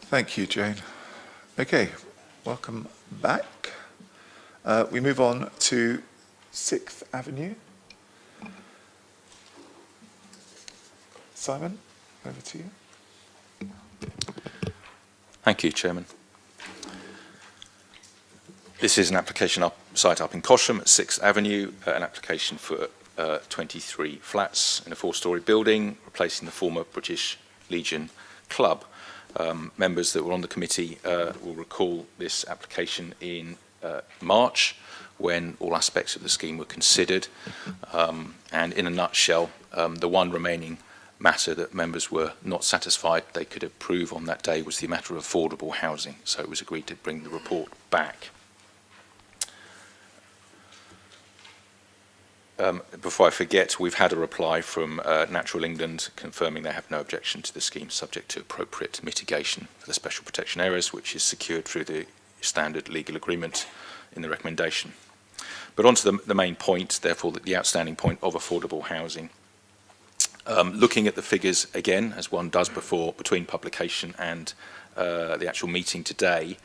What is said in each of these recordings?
Thank you, Jane. Okay, welcome back. We move on to 6th Avenue. Simon, over to you. Thank you, Chairman. This is an application site up in Cosham at 6th Avenue, an application for 23 flats in a 4-storey building, replacing the former British Legion Club. Members that were on the committee will recall this application in March, when all aspects of the scheme were considered. And in a nutshell, the one remaining matter that members were not satisfied they could approve on that day was the matter of affordable housing. So it was agreed to bring the report back. Before I forget, we've had a reply from Natural England confirming they have no objection to the scheme, subject to appropriate mitigation for the special protection areas, which is secured through the standard legal agreement in the recommendation. But on to the main point, therefore, the outstanding point of affordable housing. Looking at the figures again, as one does between publication and the actual meeting today,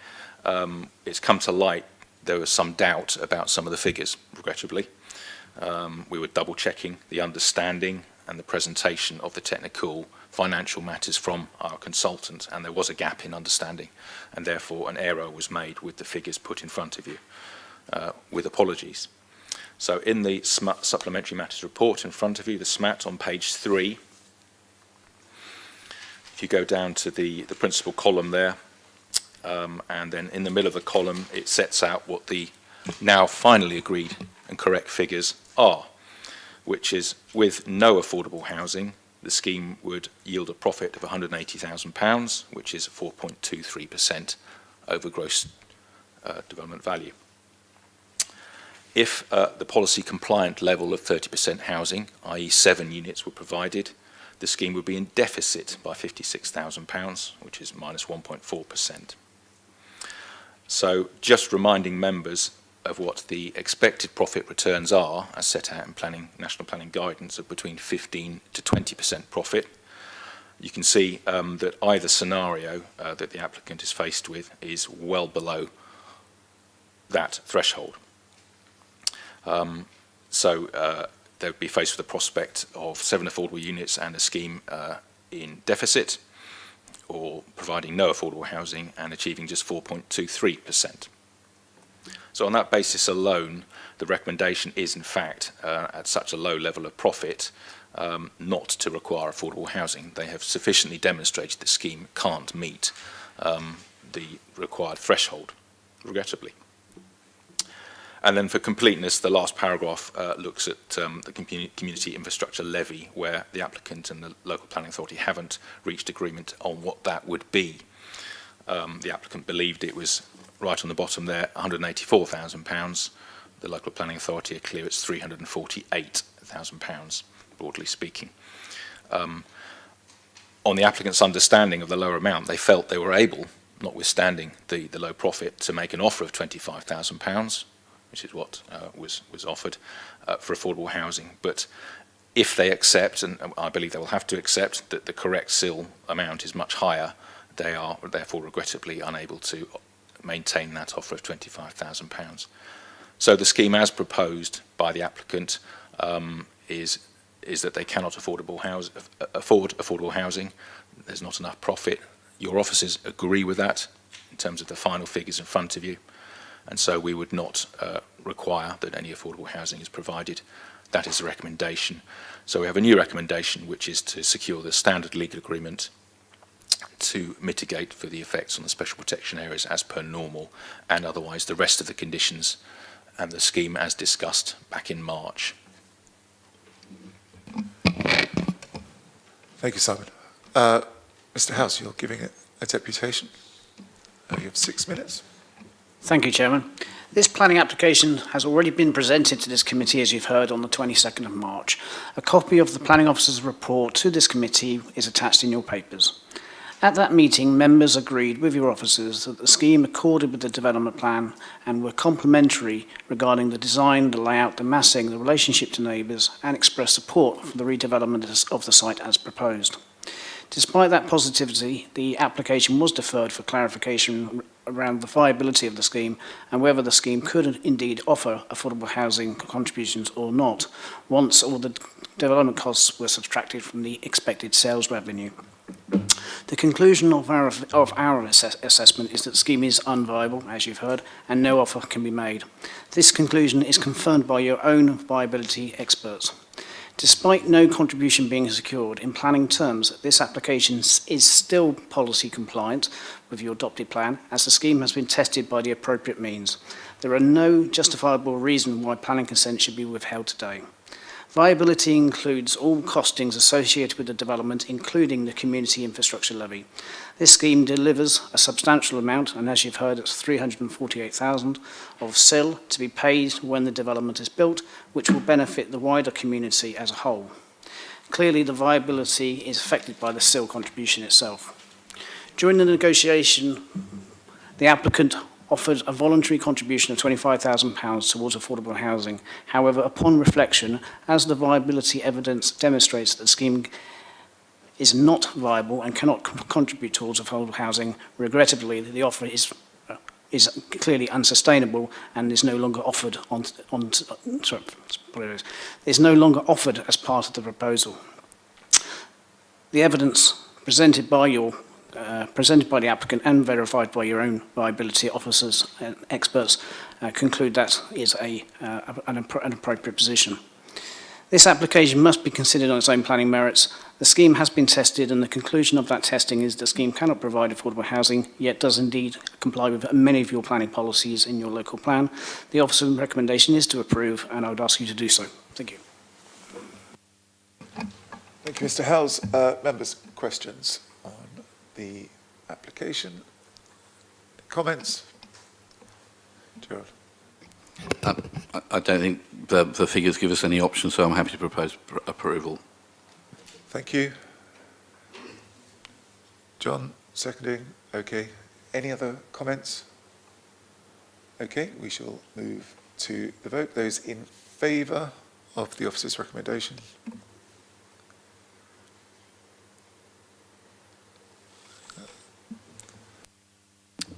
it's come to light there was some doubt about some of the figures, regrettably. We were double checking the understanding and the presentation of the technical financial matters from our consultant, and there was a gap in understanding, and therefore an error was made with the figures put in front of you, with apologies. So in the Supplementary Matters Report in front of you, the SMAT on page 3, if you go down to the principal column there, and then in the middle of the column it sets out what the now finally agreed and correct figures are, which is with no affordable housing, the scheme would yield a profit of £180,000, which is 4.23% over gross development value. If the policy compliant level of 30% housing, i.e. 7 units, were provided, the scheme would be in deficit by £56,000, which is minus 1.4%. So just reminding members of what the expected profit returns are, as set out in national planning guidance, of between 15 to 20% profit. You can see that either scenario that the applicant is faced with is well below that threshold. So they would be faced with the prospect of 7 affordable units and a scheme in deficit, or providing no affordable housing and achieving just 4.23%. So on that basis alone, the recommendation is in fact at such a low level of profit not to require affordable housing. They have sufficiently demonstrated the scheme can't meet the required threshold, regrettably. And then for completeness, the last paragraph looks at the community infrastructure levy, where the applicant and the local planning authority haven't reached agreement on what that would be. The applicant believed it was right on the bottom there, £184,000. The local planning authority are clear it's £348,000, broadly speaking. On the applicant's understanding of the lower amount, they felt they were able, notwithstanding the low profit, to make an offer of £25,000, which is what was offered for affordable housing. But if they accept, and I believe they will have to accept, that the correct SIL amount is much higher, they are therefore regrettably unable to maintain that offer of £25,000. So the scheme as proposed by the applicant is that they cannot afford affordable housing. There's not enough profit. Your officers agree with that in terms of the final figures in front of you, and so we would not require that any affordable housing is provided. That is the recommendation. So we have a new recommendation, which is to secure the standard legal agreement to mitigate for the effects on the special protection areas as per normal, and otherwise the rest of the conditions and the scheme as discussed back in March. Thank you, Simon. Mr. House, you're giving a deputation. You have 6 minutes. Thank you, Chairman. This planning application has already been presented to this committee, as you've heard, on the 22nd of March. A copy of the planning officer's report to this committee is attached in your papers. At that meeting, members agreed with your officers that the scheme accorded with the development plan and were complementary regarding the design, the layout, the massing, the relationship to neighbours, and expressed support for the redevelopment of the site as proposed. Despite that positivity, the application was deferred for clarification around the viability of the scheme and whether the scheme could indeed offer affordable housing contributions or not, once all the development costs were subtracted from the expected sales revenue. The conclusion of our assessment is that the scheme is unviable, as you've heard, and no offer can be made. This conclusion is confirmed by your own viability experts. Despite no contribution being secured, in planning terms, this application is still policy compliant with your adopted plan, as the scheme has been tested by the appropriate means. There are no justifiable reason why planning consent should be withheld today. Viability includes all costings associated with the development, including the community infrastructure levy. This scheme delivers a substantial amount, and as you've heard, it's $348,000 of SIL to be paid when the development is built, which will benefit the wider community as a whole. Clearly, the viability is affected by the SIL contribution itself. During the negotiation, the applicant offered a voluntary contribution of £25,000 towards affordable housing. However, upon reflection, as the viability evidence demonstrates that the scheme is not viable and cannot contribute towards affordable housing, regrettably, the offer is clearly unsustainable and is no longer offered is no longer offered as part of the proposal. The evidence presented by the applicant and verified by your own viability officers and experts conclude that is an appropriate position. This application must be considered on its own planning merits. The scheme has been tested, and the conclusion of that testing is the scheme cannot provide affordable housing, yet does indeed comply with many of your planning policies in your local plan. The officer's recommendation is to approve, and I would ask you to do so. Thank you. Thank you, Mr. Howells. Members, questions on the application? Comments? Gerald? I don't think the figures give us any options, so I'm happy to propose approval. Thank you. John, seconding. Okay. Any other comments? Okay, we shall move to the vote. Those in favour of the officer's recommendation?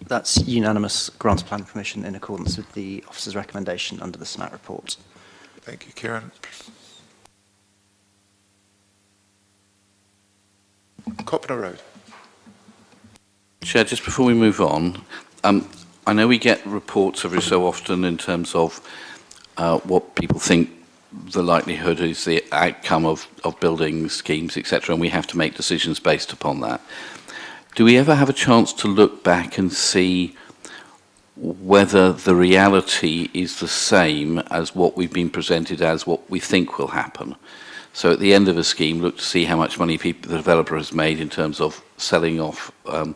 That's unanimous grant of planning permission in accordance with the officer's recommendation under the SNAT report. Thank you, Kieran. Copner Road. Chair, just before we move on, I know we get reports every so often in terms of what people think the likelihood is the outcome of building schemes, etc., and we have to make decisions based upon that. Do we ever have a chance to look back and see whether the reality is the same as what we've been presented as what we think will happen? So at the end of a scheme, look to see how much money the developer has made in terms of selling off and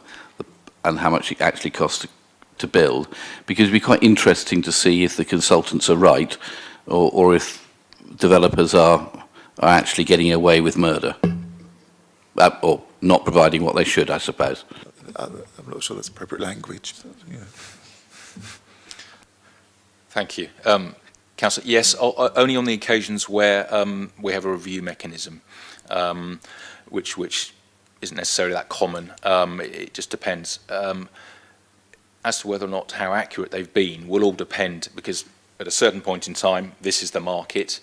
how much it actually costs to build, because it'd be quite interesting to see if the consultants are right or if developers are actually getting away with murder. Or not providing what they should, I suppose. I'm not sure that's appropriate language. But, yeah. Thank you. Councillor, yes, only on the occasions where we have a review mechanism, which isn't necessarily that common. It just depends. As to whether or not how accurate they've been will all depend, because at a certain point in time, this is the market,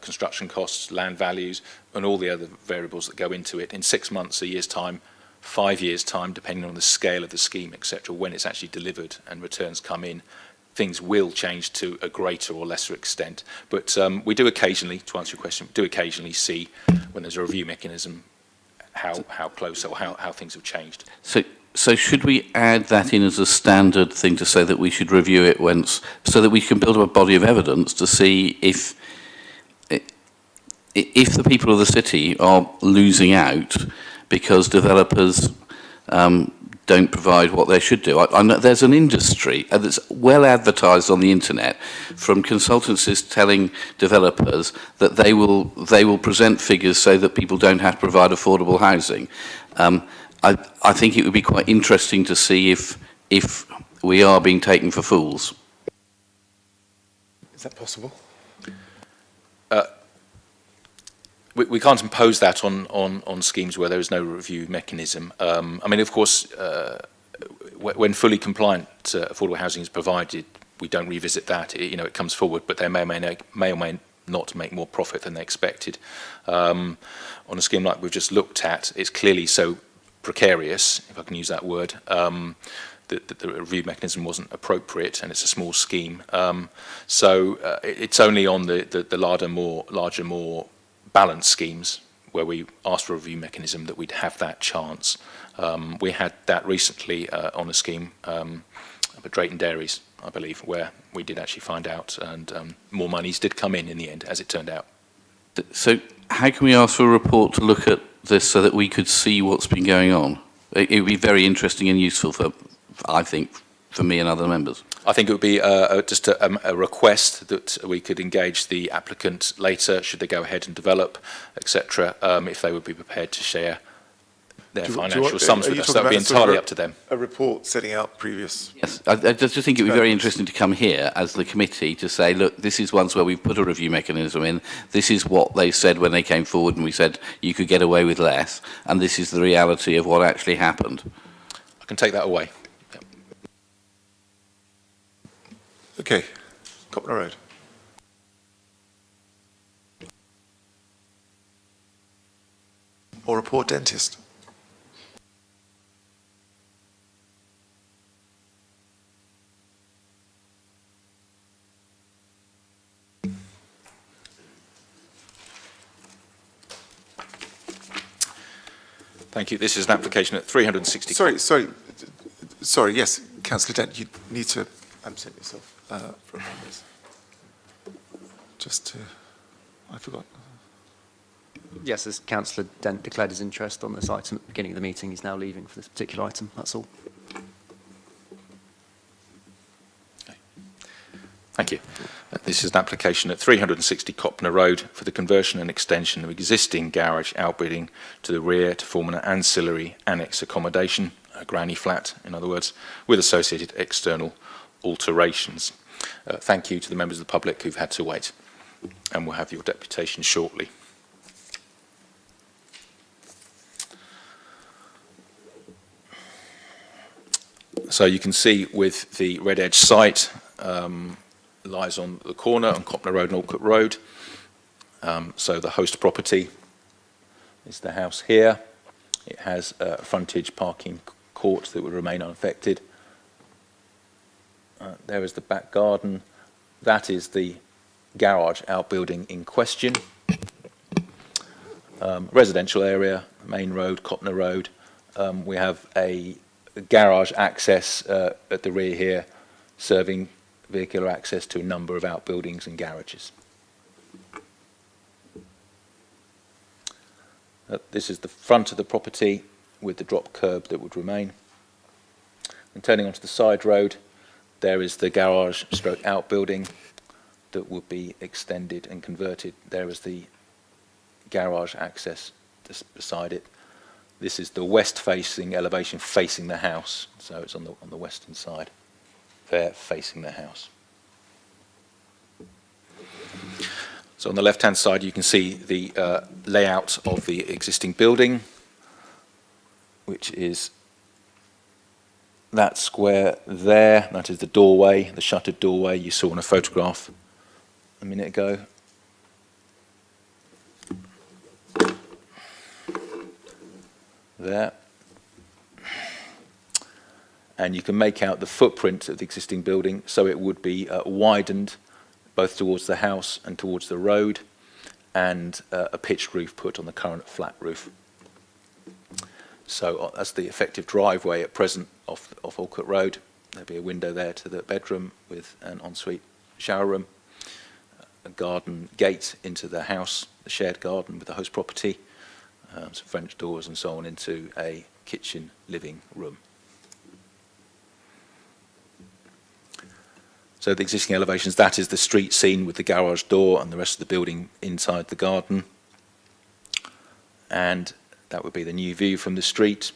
construction costs, land values, and all the other variables that go into it. In 6 months, a year's time, 5 years' time, depending on the scale of the scheme, etc., when it's actually delivered and returns come in, things will change to a greater or lesser extent. But we do occasionally, to answer your question, do occasionally see when there's a review mechanism how close or how things have changed. So should we add that in as a standard thing to say that we should review it once, so that we can build up a body of evidence to see if the people of the city are losing out because developers don't provide what they should do? I know there's an industry that's well advertised on the internet from consultancies telling developers that they will present figures so that people don't have to provide affordable housing. I think it would be quite interesting to see if we are being taken for fools. Is that possible? we can't impose that on schemes where there is no review mechanism. I mean, of course, when fully compliant affordable housing is provided, we don't revisit that. It comes forward, but they may or may not make more profit than they expected. On a scheme like we've just looked at, it's clearly so precarious, if I can use that word, that the review mechanism wasn't appropriate, and it's a small scheme. So it's only on the larger, more balanced schemes where we asked for a review mechanism that we'd have that chance. We had that recently on a scheme up at Drayton Dairies, I believe, where we did actually find out, and more monies did come in the end, as it turned out. So how can we ask for a report to look at this so that we could see what's been going on? It would be very interesting and useful I think, for me and other members. I think it would be just a request that we could engage the applicant later, should they go ahead and develop, etc., if they would be prepared to share their financial sums with us. That would be entirely up to them. A report setting out previous... Yes, I just think it would be very interesting to come here as the committee to say, look, this is ones where we've put a review mechanism in, this is what they said when they came forward and we said you could get away with less, and this is the reality of what actually happened. I can take that away. Okay, Copner Road. Or a poor dentist. Thank you. This is an application at 360... Sorry, yes, Councillor Dent, you need to absent yourself from this. I forgot. Yes, as Councillor Dent declared his interest on this item at the beginning of the meeting, he's now leaving for this particular item, that's all. Okay. Thank you. This is an application at 360 Copner Road for the conversion and extension of existing garage outbuilding to the rear to form an ancillary annex accommodation, a granny flat, in other words, with associated external alterations. Thank you to the members of the public who've had to wait, and we'll have your deputation shortly. So you can see with the Red Edge site, lies on the corner on Copner Road and Alcott Road. So the host property is the house here. It has a frontage parking court that would remain unaffected. There is the back garden. That is the garage outbuilding in question. Residential area, main road, Copner Road. We have a garage access at the rear here, serving vehicular access to a number of outbuildings and garages. This is the front of the property with the drop curb that would remain. And turning onto the side road, there is the garage stroke outbuilding that would be extended and converted. There is the garage access just beside it. This is the west-facing elevation facing the house, so it's on the western side, there facing the house. So on the left-hand side, you can see the layout of the existing building, which is that square there. That is the doorway, the shuttered doorway you saw in a photograph a minute ago. There. And you can make out the footprint of the existing building, so it would be widened both towards the house and towards the road, and a pitched roof put on the current flat roof. So that's the effective driveway at present off Alcott Road. There'll be a window there to the bedroom with an ensuite shower room, a garden gate into the house, the shared garden with the host property, some French doors and so on into a kitchen living room. So the existing elevations, that is the street scene with the garage door and the rest of the building inside the garden. And that would be the new view from the street.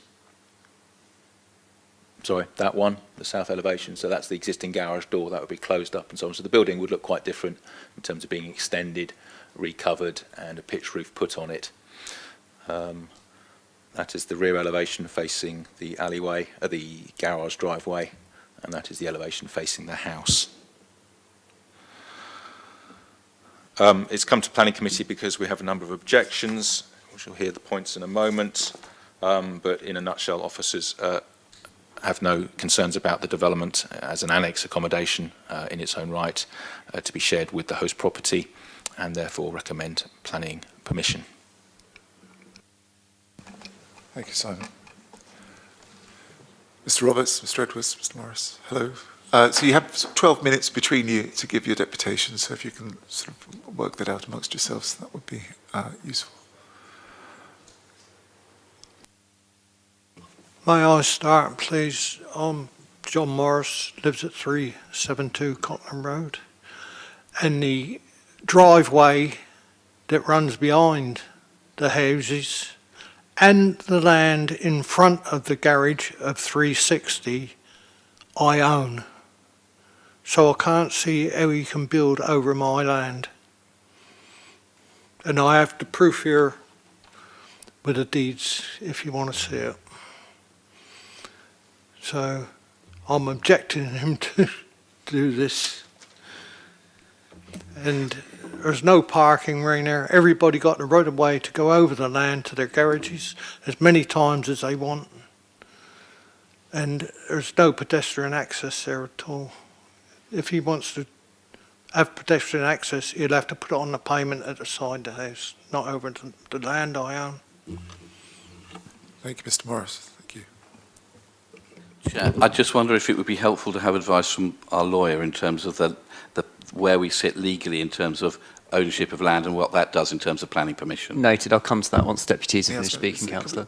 Sorry, that one, the south elevation. So that's the existing garage door, that would be closed up and so on. So the building would look quite different in terms of being extended recovered and a pitch roof put on it. That is the rear elevation facing the alleyway, the garage driveway, and that is the elevation facing the house. It's come to planning committee because we have a number of objections. We shall hear the points in a moment, but in a nutshell, officers have no concerns about the development as an annex accommodation in its own right to be shared with the host property, and therefore recommend planning permission. Thank you, Simon. Mr. Roberts, Mr. Edwards, Mr. Morris, hello. So you have 12 minutes between you to give your deputation, so if you can sort of work that out amongst yourselves, that would be useful. May I start, please? I'm John Morris, lives at 372 Cotton Road. And the driveway that runs behind the houses and the land in front of the garage of 360 I own. So I can't see how you can build over my land. And I have the proof here with the deeds if you want to see it. So I'm objecting him to do this. And there's no parking around there. Everybody got the right of way to go over the land to their garages as many times as they want. And there's no pedestrian access there at all. If he wants to have pedestrian access, he'll have to put it on the pavement at the side of the house, not over the land I own. Thank you, Mr. Morris. Thank you. Chair, I just wonder if it would be helpful to have advice from our lawyer in terms of the where we sit legally in terms of ownership of land and what that does in terms of planning permission. Noted. I'll come to that once deputies have Yeah, finished sorry, speaking, Councillor.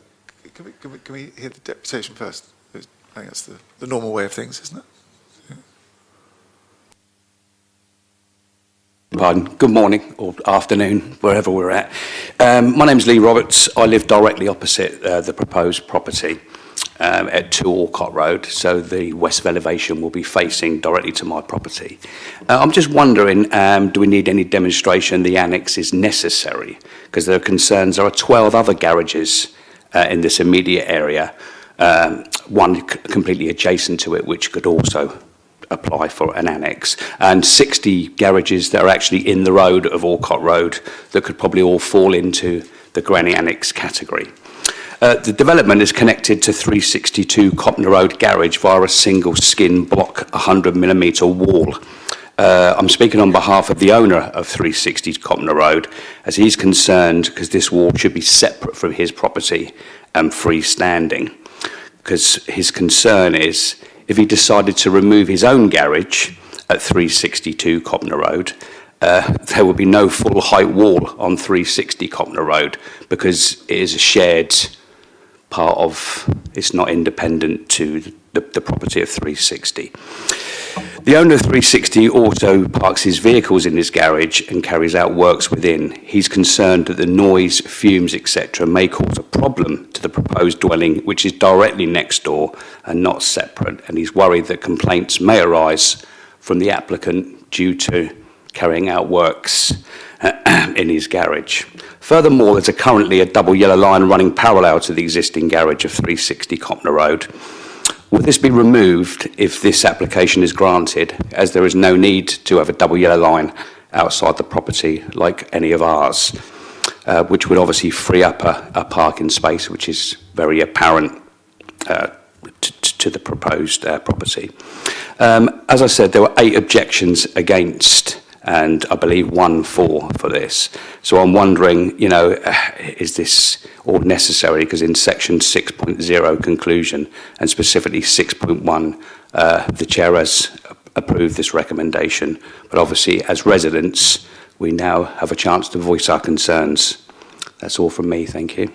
Can we hear the deputation first? I think that's the normal way of things, isn't it? Pardon. Good morning or afternoon, wherever we're at. My name's Lee Roberts. I live directly opposite the proposed property at 2 Alcott Road, so the west elevation will be facing directly to my property. I'm just wondering, do we need any demonstration the annex is necessary? Because there are concerns, there are 12 other garages in this immediate area, one completely adjacent to it, which could also apply for an annex, and 60 garages that are actually in the road of Alcott Road that could probably all fall into the granny annex category. The development is connected to 362 Copner Road garage via a single skin block 100mm wall. I'm speaking on behalf of the owner of 360 Copner Road, as he's concerned because this wall should be separate from his property and freestanding, because his concern is if he decided to remove his own garage at 362 Copner Road, there would be no full height wall on 360 Copner Road because it is a shared part of, it's not independent to the property of 360. The owner of 360 also parks his vehicles in his garage and carries out works within. He's concerned that the noise, fumes, etc. may cause a problem to the proposed dwelling, which is directly next door and not separate, and he's worried that complaints may arise from the applicant due to carrying out works in his garage. Furthermore, there's currently a double yellow line running parallel to the existing garage of 360 Copner Road. Will this be removed if this application is granted, as there is no need to have a double yellow line outside the property like any of ours, which would obviously free up a parking space, which is very apparent to the proposed property. As I said, there were 8 objections against, and I believe 1 for this. So I'm wondering, you know, is this all necessary? Because in section 6.0 conclusion, and specifically 6.1, the chair has approved this recommendation. But obviously, as residents, we now have a chance to voice our concerns. That's all from me. Thank you.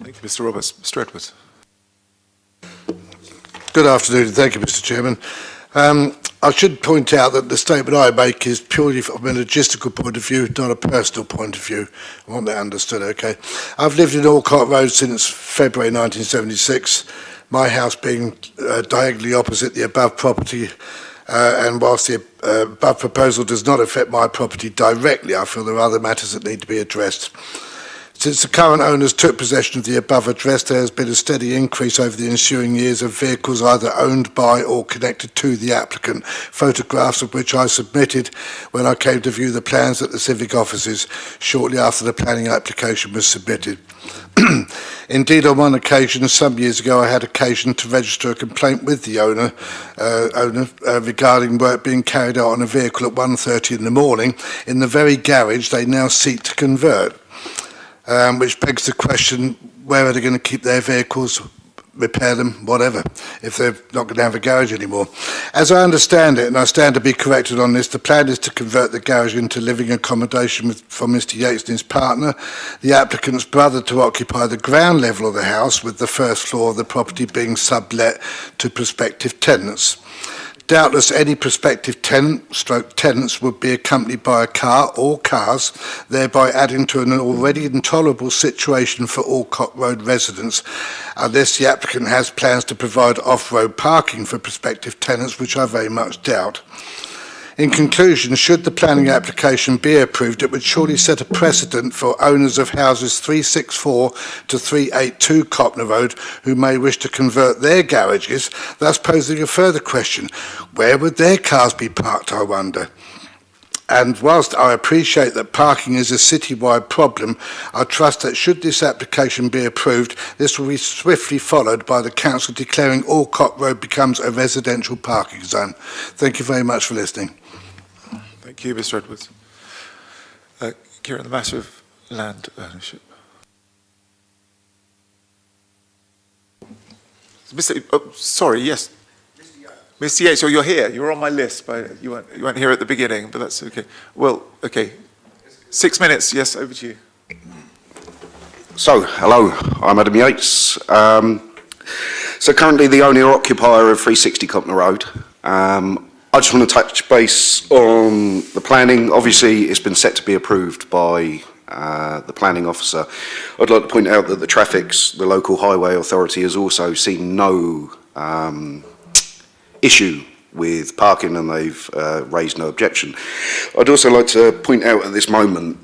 Thank you, Mr. Roberts. Mr. Edwards. Good afternoon. Thank you, Mr. Chairman. I should point out that the statement I make is purely from a logistical point of view, not a personal point of view. I want that understood, okay? I've lived in Alcott Road since February 1976, my house being diagonally opposite the above property and whilst the above proposal does not affect my property directly, I feel there are other matters that need to be addressed. Since the current owners took possession of the above address, there has been a steady increase over the ensuing years of vehicles either owned by or connected to the applicant, photographs of which I submitted when I came to view the plans at the civic offices shortly after the planning application was submitted. Indeed, on one occasion, some years ago, I had occasion to register a complaint with the owner regarding work being carried out on a vehicle at 1:30 in the morning in the very garage they now seek to convert. Which begs the question, where are they going to keep their vehicles, repair them, whatever, if they're not going to have a garage anymore? As I understand it, and I stand to be corrected on this, the plan is to convert the garage into living accommodation for Mr Yates and his partner, the applicant's brother, to occupy the ground level of the house, with the first floor of the property being sublet to prospective tenants. Doubtless any prospective tenants would be accompanied by a car or cars, thereby adding to an already intolerable situation for Alcott Road residents, unless the applicant has plans to provide off-road parking for prospective tenants, which I very much doubt. In conclusion, should the planning application be approved, it would surely set a precedent for owners of houses 364 to 382 Copner Road who may wish to convert their garages, thus posing a further question: where would their cars be parked, I wonder? And whilst I appreciate that parking is a citywide problem, I trust that should this application be approved, this will be swiftly followed by the council declaring Alcott Road becomes a residential parking zone. Thank you very much for listening. Thank you, Mr Edwards. Kieran, the matter of land ownership. Sorry, yes. Mr Yates, you're here. You were on my list, but you weren't here at the beginning, but that's okay. Well, okay. 6 minutes, yes, over to you. So, hello, I'm Adam Yates. So currently the owner occupier of 360 Copner Road. I just want to touch base on the planning. Obviously, it's been set to be approved by the planning officer. I'd like to point out that the local highway authority, has also seen no issue with parking, and they've raised no objection. I'd also like to point out at this moment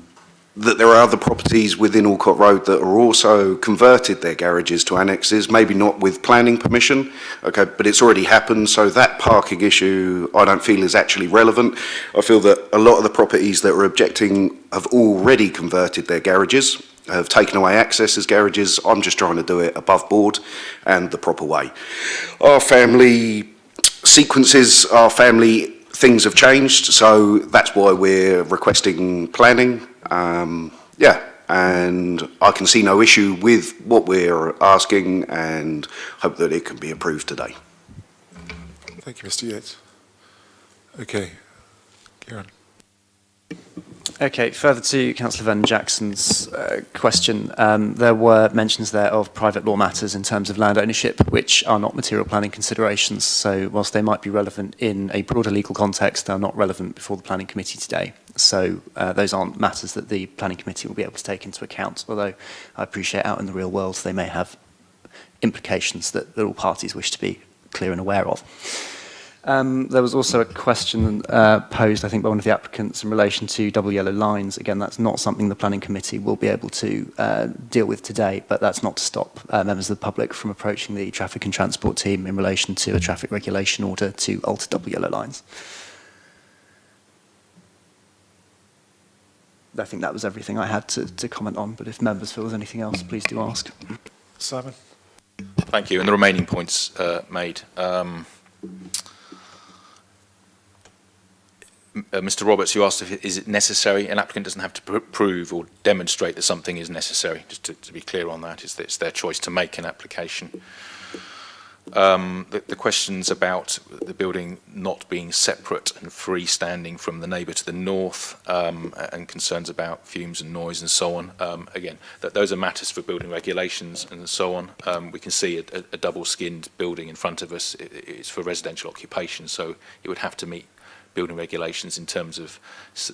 that there are other properties within Alcott Road that are also converted their garages to annexes, maybe not with planning permission, okay, but it's already happened, so that parking issue I don't feel is actually relevant. I feel that a lot of the properties that are objecting have already converted their garages, have taken away access as garages. I'm just trying to do it above board and the proper way. Our family sequences, our family things have changed, so that's why we're requesting planning. And I can see no issue with what we're asking, and hope that it can be approved today. Thank you, Mr Yates. Okay, Kieran. Okay, further to Councillor Vernon Jackson's question, there were mentions there of private law matters in terms of land ownership, which are not material planning considerations. So whilst they might be relevant in a broader legal context, they are not relevant before the planning committee today. So those aren't matters that the planning committee will be able to take into account, although I appreciate out in the real world they may have implications that all parties wish to be clear and aware of. There was also a question posed, I think, by one of the applicants in relation to double yellow lines. Again, that's not something the planning committee will be able to deal with today, but that's not to stop members of the public from approaching the traffic and transport team in relation to a traffic regulation order to alter double yellow lines. I think that was everything I had to comment on, but if members feel there's anything else, please do ask. Simon. Thank you. And the remaining points made. Mr Roberts, you asked if is it necessary. An applicant doesn't have to prove or demonstrate that something is necessary. Just to be clear on that, it's their choice to make an application. The questions about the building not being separate and freestanding from the neighbour to the north, and concerns about fumes and noise and so on. Again, those are matters for building regulations and so on. We can see a double-skinned building in front of us. It's for residential occupation, so it would have to meet building regulations in terms of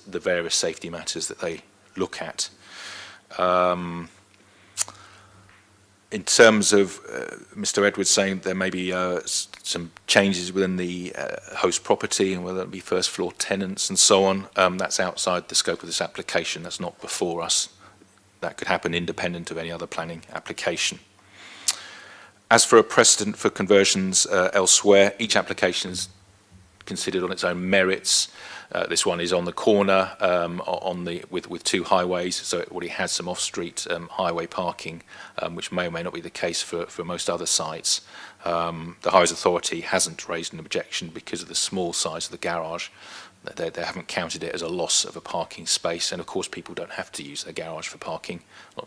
the various safety matters that they look at. In terms of Mr Edwards saying there may be some changes within the host property, and whether it be first floor tenants and so on. That's outside the scope of this application. That's not before us. That could happen independent of any other planning application. As for a precedent for conversions elsewhere, each application is considered on its own merits. This one is on the corner with two highways, so it already has some off-street highway parking, which may or may not be the case for most other sites. The Highways Authority hasn't raised an objection because of the small size of the garage. They haven't counted it as a loss of a parking space, and of course people don't have to use their garage for parking.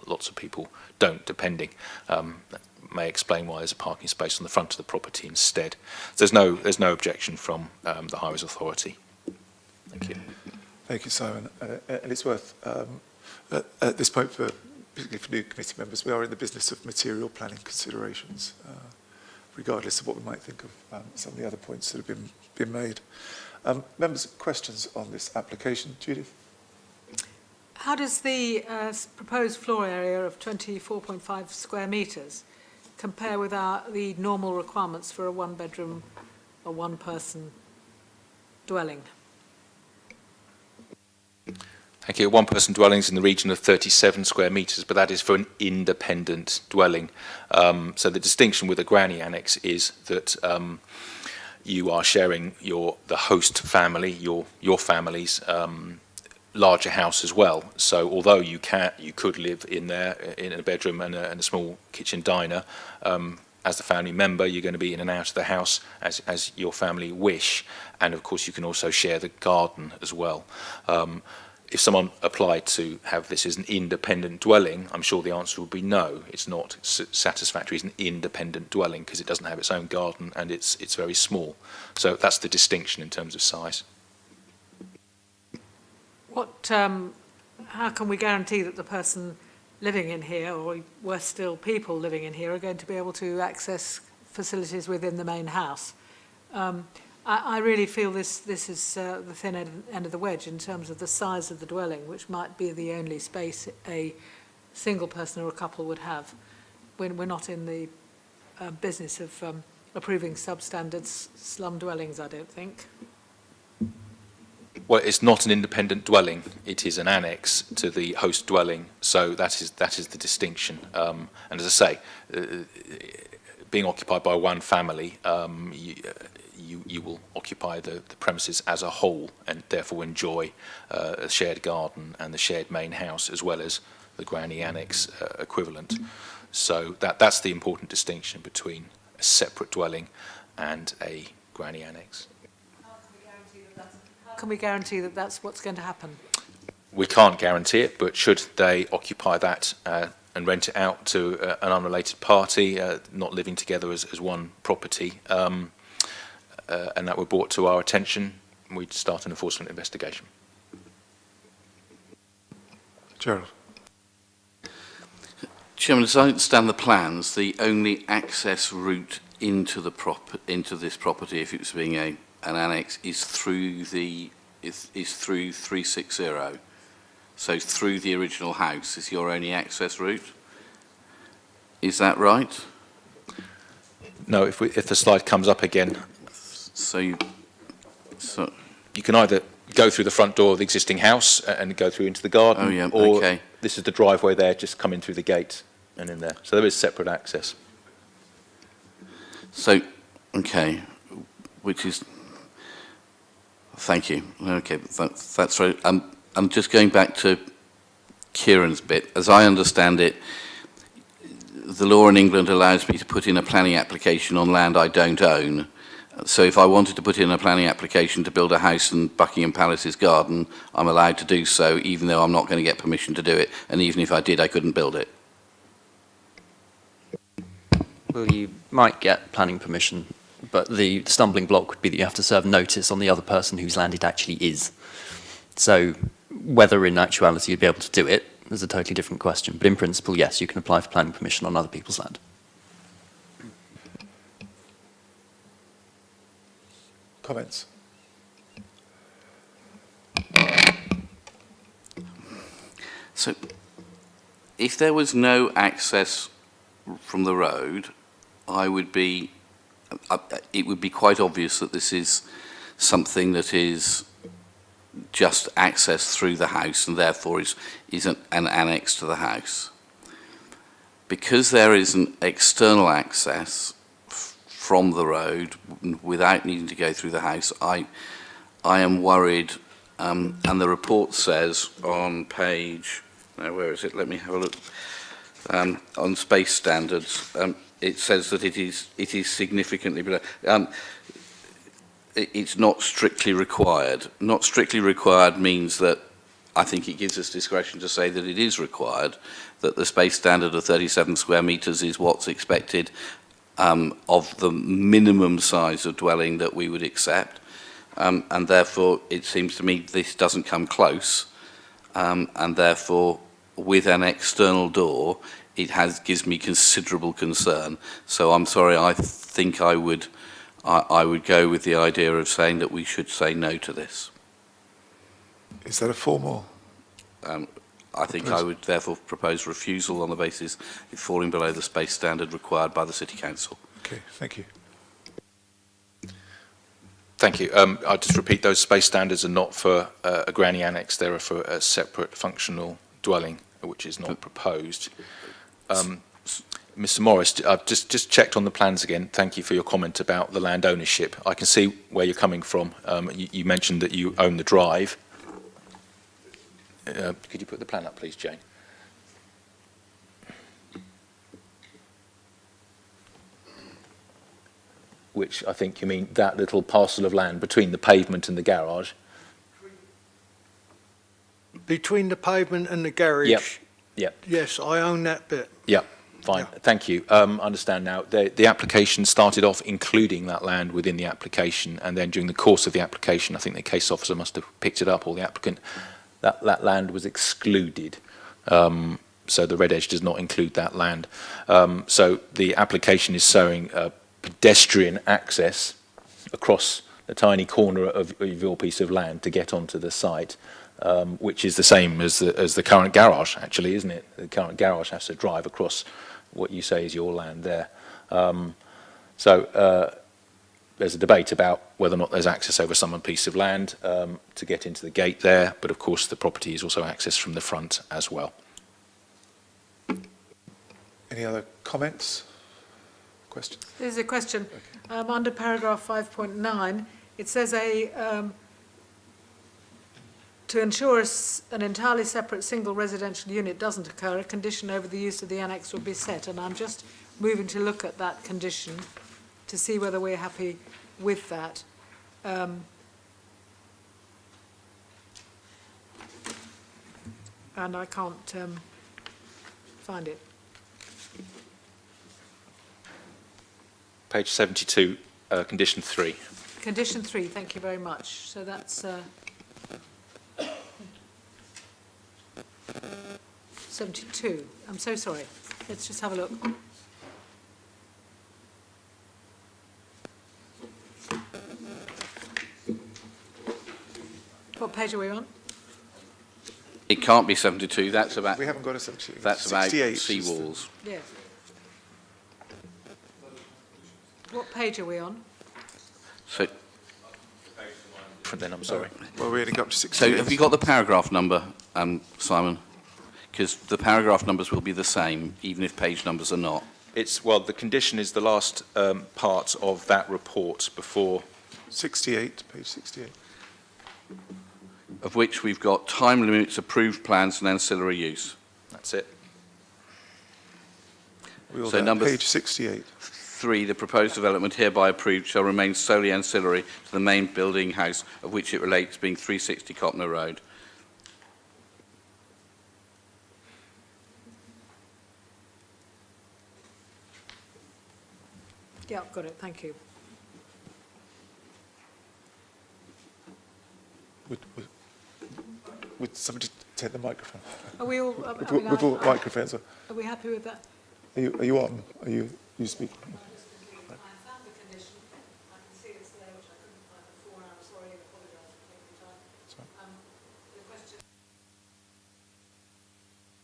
Lots of people don't, depending. That may explain why there's a parking space on the front of the property instead. So there's no objection from the Highways Authority. Thank you. Thank you, Simon. And it's worth, at this point, particularly for new committee members, we are in the business of material planning considerations, regardless of what we might think of some of the other points that have been made. Members, questions on this application? Judith? How does the proposed floor area of 24.5 square metres compare with the normal requirements for a one-bedroom or one-person dwelling? Thank you. One-person dwellings in the region of 37 square metres, but that is for an independent dwelling. So the distinction with a granny annex is that you are sharing the host family, your family's larger house as well. So although you could live in there in a bedroom and a small kitchen diner, as the family member, you're going to be in and out of the house as your family wish. And of course, you can also share the garden as well. If someone applied to have this as an independent dwelling, I'm sure the answer would be no. It's not satisfactory as an independent dwelling because it doesn't have its own garden and it's very small. So that's the distinction in terms of size. How can we guarantee that the person living in here, or worse still, people living in here, are going to be able to access facilities within the main house? I really feel this is the thin end of the wedge in terms of the size of the dwelling, which might be the only space a single person or a couple would have. We're not in the business of approving substandard slum dwellings, I don't think. Well, it's not an independent dwelling. It is an annex to the host dwelling. So that is the distinction. And as I say, being occupied by one family, you will occupy the premises as a whole and therefore enjoy a shared garden and the shared main house as well as the granny annex equivalent. So that's the important distinction between a separate dwelling and a granny annex. How can we guarantee that that's what's going to happen? We can't guarantee it, but should they occupy that and rent it out to an unrelated party, not living together as one property, and that were brought to our attention, we'd start an enforcement investigation. Gerald? Chairman, as I understand the plans, the only access route into this property, if it was being an annex, is through 360. So through the original house is your only access route. Is that right? No, if the slide comes up again. So you can either go through the front door of the existing house and go through into the garden, oh, yeah, or okay. This is the driveway there, just come in through the gate and in there. So there is separate access. So, okay, which is, thank you. Okay, that's right. I'm just going back to Kieran's bit. As I understand it, the law in England allows me to put in a planning application on land I don't own. So if I wanted to put in a planning application to build a house in Buckingham Palace's garden, I'm allowed to do so, even though I'm not going to get permission to do it. And even if I did, I couldn't build it. Well, you might get planning permission, but the stumbling block would be that you have to serve notice on the other person whose land it actually is. So whether in actuality you'd be able to do it is a totally different question. But in principle, yes, you can apply for planning permission on other people's land. Comments? So if there was no access from the road, I would be it would be quite obvious that this is something that is just access through the house and therefore is an annex to the house. Because there is an external access from the road without needing to go through the house, I am worried, and the report says on page, now where is it? Let me have a look. On space standards, it says that it is significantly below. It's not strictly required. Not strictly required means that I think it gives us discretion to say that it is required, that the space standard of 37 square metres is what's expected of the minimum size of dwelling that we would accept. And therefore, it seems to me this doesn't come close. And therefore, with an external door, it gives me considerable concern. So I'm sorry, I think I would go with the idea of saying that we should say no to this. Is that a formal? I think I would therefore propose refusal on the basis it falling below the space standard required by the City Council. Okay, thank you. Thank you. I'll just repeat, those space standards are not for a granny annex, they're for a separate functional dwelling, which is not proposed. Mr. Morris, I've just checked on the plans again. Thank you for your comment about the land ownership. I can see where you're coming from. You mentioned that you own the drive. Could you put the plan up, please, Jane? Which I think you mean that little parcel of land between the pavement and the garage. Between the pavement and the garage? Yep. Yes, I own that bit. Yep. Fine, Yeah. thank you. Understand now. The application started off including that land within the application, and then during the course of the application, I think the case officer must have picked it up, or the applicant, that land was excluded. So the red edge does not include that land. So the application is showing pedestrian access across the tiny corner of your piece of land to get onto the site. Which is the same as the current garage, actually, isn't it? The current garage has to drive across what you say is your land there. So there's a debate about whether or not there's access over some piece of land to get into the gate there, but of course the property is also accessed from the front as well. Any other comments? Questions? There's a question. Under paragraph 5.9, it says to ensure an entirely separate single residential unit doesn't occur, a condition over the use of the annex would be set. And I'm just moving to look at that condition to see whether we're happy with that. And I can't find it. Page 72, condition 3. Condition 3, thank you very much. So that's 72. I'm so sorry. Let's just have a look. What page are we on? It can't be 72, that's about, We haven't got a 72. that's about 68 is seawalls. Yes. What page are we on? So, Then I'm sorry. Well, we only got up to so 68. have you got the paragraph number, Simon? Because the paragraph numbers will be the same, even if page numbers are not. Well, the condition is the last part of that report before. 68, page 68. Of which we've got time limits, approved plans and ancillary use. That's it. We all So there, number page 68. 3, the proposed development hereby approved shall remain solely ancillary to the main building house of which it relates, being 360 Copner Road. Yeah, got it. Thank you. Would somebody take the microphone? Are we all? With all microphones on. Are we happy with that? Are you on? Are you speaking? I found the condition. I can see it's there, which I couldn't find before, and I'm sorry, I apologise for taking the time.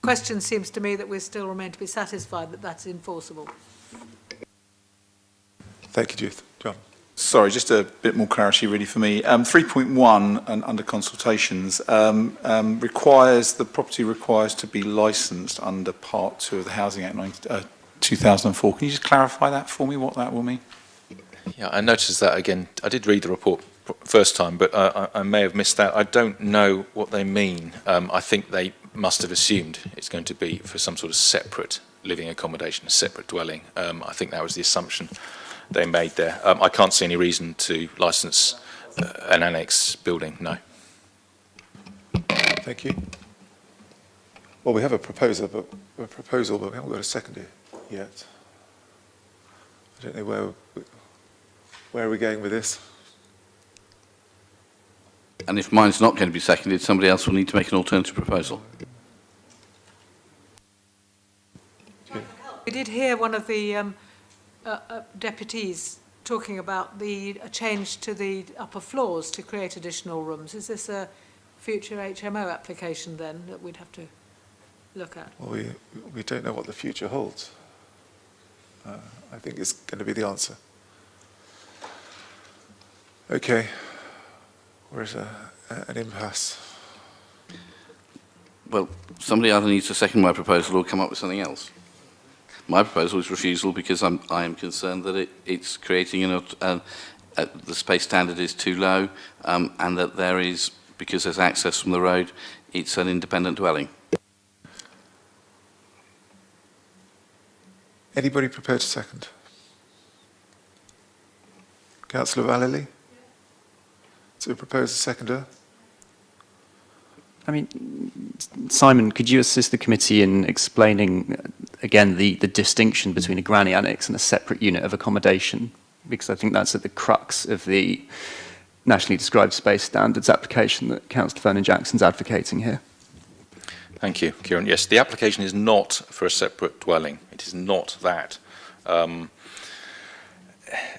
The question seems to me that we still remain to be satisfied that that's enforceable. Thank you, Judith. John. Sorry, just a bit more clarity really for me. 3.1 and under consultations requires, the property requires to be licensed under Part 2 of the Housing Act 2004. Can you just clarify that for me, what that will mean? Yeah, I noticed that again. I did read the report first time, but I may have missed that. I don't know what they mean. I think they must have assumed it's going to be for some sort of separate living accommodation, a separate dwelling. I think that was the assumption they made there. I can't see any reason to licence an annex building, no. Thank you. Well, we have a proposal, but we haven't got a seconder yet. I don't know where are we going with this? And if mine's not going to be seconded, somebody else will need to make an alternative proposal. We did hear one of the deputies talking about a change to the upper floors to create additional rooms. Is this a future HMO application then that we'd have to look at? Well, we don't know what the future holds. I think it's going to be the answer. Okay. Where's an impasse? Well, somebody either needs to second my proposal or come up with something else. My proposal is refusal because I am concerned that it's creating the space standard is too low, and that there is, because there's access from the road, it's an independent dwelling. Anybody prepared to second? Councillor Vallely? To propose a seconder? I mean, Simon, could you assist the committee in explaining, again, the distinction between a granny annex and a separate unit of accommodation? Because I think that's at the crux of the nationally described space standards application that Councillor Vernon-Jackson's advocating here. Thank you, Kieran. Yes, the application is not for a separate dwelling. It is not that.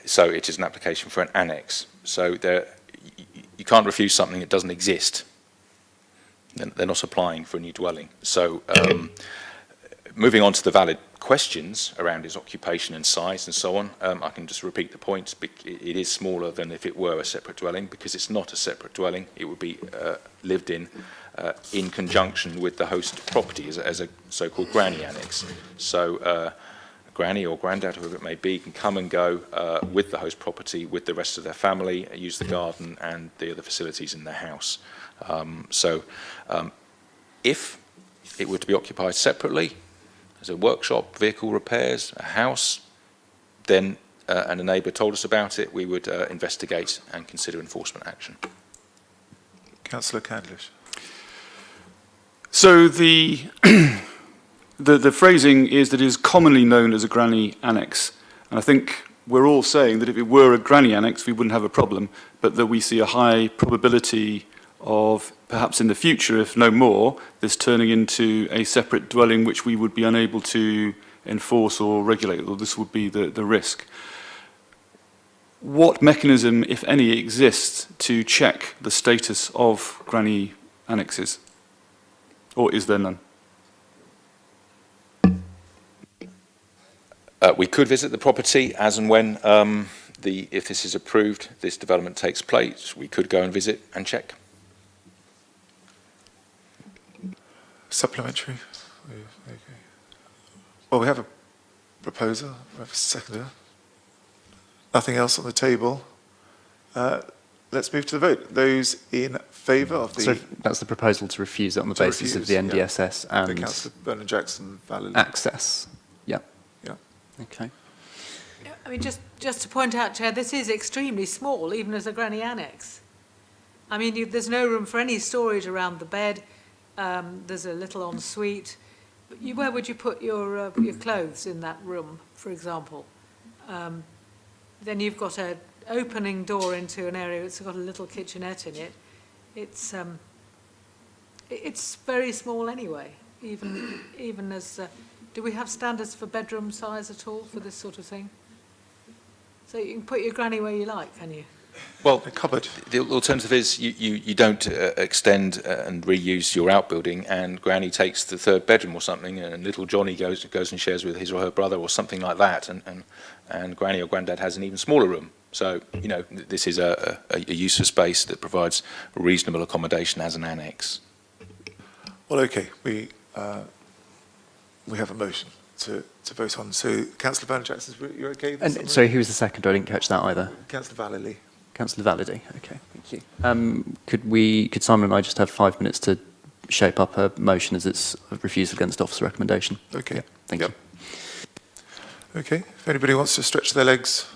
So it is an application for an annex. So you can't refuse something that doesn't exist. They're not applying for a new dwelling. So moving on to the valid questions around its occupation and size and so on, I can just repeat the point. It is smaller than if it were a separate dwelling because it's not a separate dwelling. It would be lived in conjunction with the host property as a so-called granny annex. So granny or granddad, whoever it may be, can come and go with the host property, with the rest of their family, use the garden and the other facilities in their house. If it were to be occupied separately, as a workshop, vehicle repairs, a house, then, and a neighbour told us about it, we would investigate and consider enforcement action. Councillor Candlish. So the phrasing is that it is commonly known as a granny annex. And I think we're all saying that if it were a granny annex, we wouldn't have a problem, but that we see a high probability of perhaps in the future, if no more, this turning into a separate dwelling which we would be unable to enforce or regulate, or this would be the risk. What mechanism, if any, exists to check the status of granny annexes? Or is there none? We could visit the property as and when, if this is approved, this development takes place. We could go and visit and check. Supplementary? Okay. Well, we have a proposer, we have a seconder. Nothing else on the table. Let's move to the vote. Those in favour of the... So that's the proposal to refuse it on the basis of the NDSS and... The Councillor Vernon-Jackson, Vallely. Access. Yeah. Yeah. Okay. I mean, just to point out, Chair, this is extremely small, even as a granny annex. I mean, there's no room for any storage around the bed. There's a little ensuite. Where would you put your clothes in that room, for example? Then you've got an opening door into an area that's got a little kitchenette in it. It's very small anyway. Even as do we have standards for bedroom size at all for this sort of thing? So you can put your granny where you like, can you? Well, a cupboard. the alternative is you don't extend and reuse your outbuilding, and Granny takes the third bedroom or something, and little Johnny goes and shares with his or her brother or something like that, and Granny or Grandad has an even smaller room. So, you know, this is a use of space that provides reasonable accommodation as an annex. Well, okay, we have a motion to vote on. So, Councillor Van Jackson, you're okay with this? And sorry, who was the second? I didn't catch that either. Councillor Vallely. Councillor Valady. Okay, thank you. Could Simon and I just have 5 minutes to shape up a motion as it's a refusal against officer recommendation? Okay. Yeah, thank you. Okay, if anybody wants to stretch their legs